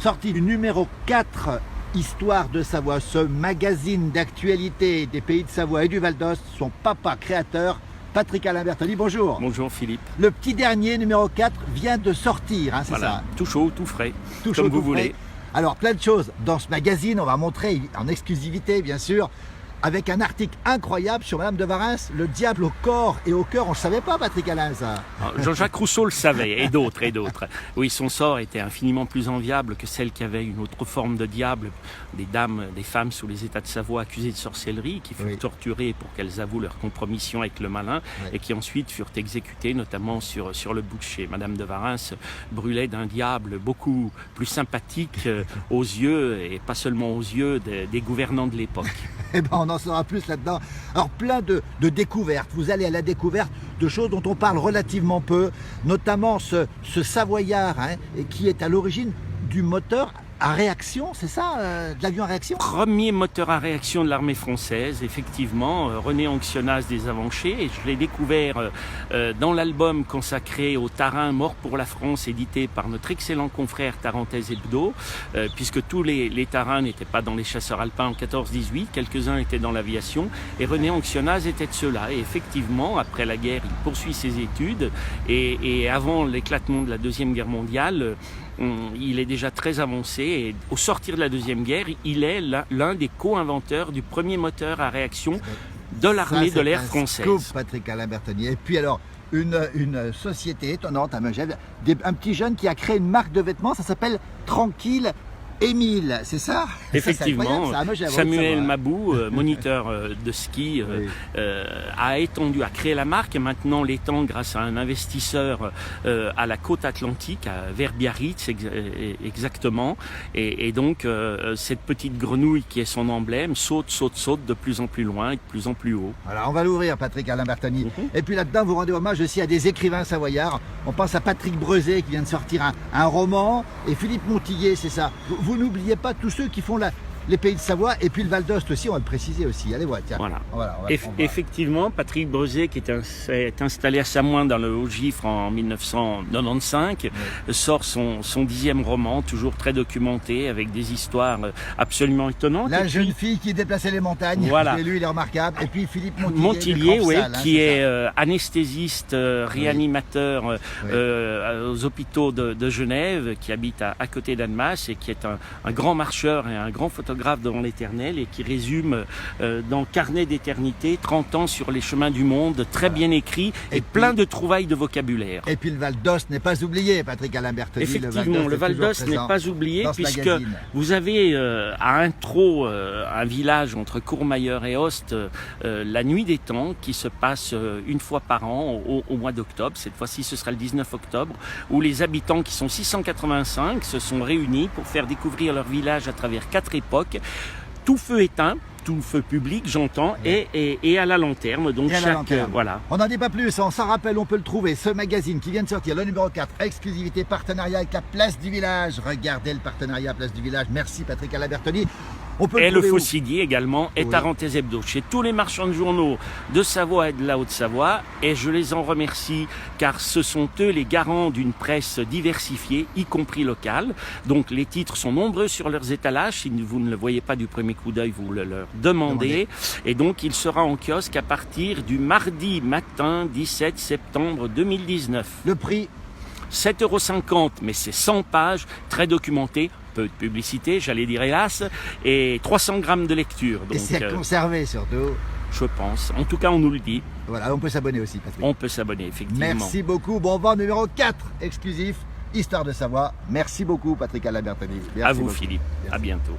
sortie du numéro 4, Histoire de Savoie, ce magazine d'actualité des pays de Savoie et du Val d'Ost, son papa créateur, Patrick Alain Bertoni, bonjour. Bonjour Philippe. Le petit dernier, numéro 4, vient de sortir, hein, c'est Voilà, ça? tout chaud, tout frais, Tout comme chaud, vous tout voulez. frais. Alors, plein de choses dans ce magazine, on va montrer en exclusivité, bien sûr, avec un article incroyable sur Madame de Warens, le diable au corps et au cœur. On ne savait pas, Patrick Alain, ça. Jean-Jacques Rousseau le savait, et d'autres, et d'autres. Oui, son sort était infiniment plus enviable que celle qui avait une autre forme de diable, des dames, des femmes sous les États de Savoie accusées de sorcellerie, qui furent torturées pour qu'elles avouent leur compromission avec le malin, et qui ensuite furent exécutées, notamment sur le bûcher. Madame de Warens brûlait d'un diable beaucoup plus sympathique aux yeux, et pas seulement aux yeux des gouvernants de l'époque. Eh ben, on en saura plus là-dedans. Alors, plein de découvertes. Vous allez à la découverte de choses dont on parle relativement peu, notamment ce Savoyard, hein, qui est à l'origine du moteur à réaction, c'est ça, de l'avion à réaction? Premier moteur à réaction de l'armée française, effectivement, René Anxionas des Avanchés, et je l'ai découvert dans l'album consacré au Tarin mort pour la France, édité par notre excellent confrère Tarentaise Hebdo, puisque tous les Tarins n'étaient pas dans les chasseurs alpins en 14-18, quelques-uns étaient dans l'aviation, et René Anxionas était de ceux-là. Et effectivement, après la guerre, il poursuit ses études, et avant l'éclatement de la Deuxième Guerre mondiale, il est déjà très avancé, et au sortir de la Deuxième Guerre, il est l'un des co-inventeurs du premier moteur à réaction de l'armée de l'air française. Scoop, Patrick Alain Bertoni. Et puis alors, une société étonnante à Megève, un petit jeune qui a créé une marque de vêtements, ça s'appelle Tranquille Émile, c'est ça? Effectivement, ça, Megève, Samuel Mabou, moniteur de ski, a créé la marque, et maintenant l'étend grâce à un investisseur à la côte atlantique, vers Biarritz exactement, et donc cette petite grenouille qui est son emblème saute de plus en plus loin et de plus en plus haut. Alors on va l'ouvrir, Patrick Alain Bertoni. Et puis là-dedans, vous rendez hommage aussi à des écrivains savoyards. On pense à Patrick Breuzet qui vient de sortir un roman, et Philippe Montillet, c'est ça. Vous n'oubliez pas tous ceux qui font les pays de Savoie, et puis le Val d'Ost aussi, on va le préciser aussi. Allez voir, tiens. Voilà. On va. Effectivement, Patrick Breuzet, qui est installé à Samoin dans le Haut-Gifre en 1995, sort son 10e roman, toujours très documenté, avec des histoires absolument étonnantes. La jeune fille qui déplaçait les montagnes, voilà. Et lui il est remarquable. Et puis Philippe Montillet, qui est anesthésiste, réanimateur aux hôpitaux de Genève, qui habite à côté d'Annemasse, et qui est un grand marcheur et un grand photographe devant l'éternel, et qui résume dans Carnet d'éternité 30 ans sur les chemins du monde, très bien écrit, et plein de trouvailles de vocabulaire. Et puis le Val d'Ost n'est pas oublié, Patrick Alain Bertoni. Effectivement, le Val d'Ost n'est pas oublié, puisque vous avez à Intro un village entre Courmayeur et Ost, la Nuit des Temps, qui se passe une fois par an au mois d'octobre. Cette fois-ci ce sera le 19 octobre, où les habitants, qui sont 685, se sont réunis pour faire découvrir leur village à travers 4 époques. Tout feu éteint, tout feu public, j'entends, et à la lanterne. Donc voilà. On n'en dit pas plus, on s'en rappelle, on peut le trouver. Ce magazine qui vient de sortir, le numéro 4, exclusivité, partenariat avec la Place du Village. Regardez le partenariat Place du Village. Merci Patrick Alain Bertoni. Et le Faucillier également, et Tarentaise Hebdo, chez tous les marchands de journaux de Savoie et de la Haute-Savoie, et je les en remercie, car ce sont eux les garants d'une presse diversifiée, y compris locale. Donc les titres sont nombreux sur leurs étalages. Si vous ne le voyez pas du premier coup d'œil, vous le leur demandez. Et donc il sera en kiosque à partir du mardi matin 17 septembre 2019. Le prix 7,50 €, mais c'est 100 pages, très documenté, peu de publicité, j'allais dire hélas, et 300 grammes de lecture. Donc, et c'est conservé surtout. Je pense. En tout cas, on nous le dit. Voilà, on peut s'abonner aussi, Patrick. On peut s'abonner, effectivement. Merci beaucoup. Bon vent numéro 4, exclusif, Histoire de Savoie. Merci beaucoup, Patrick Alain Bertoni. À vous, Philippe. À bientôt.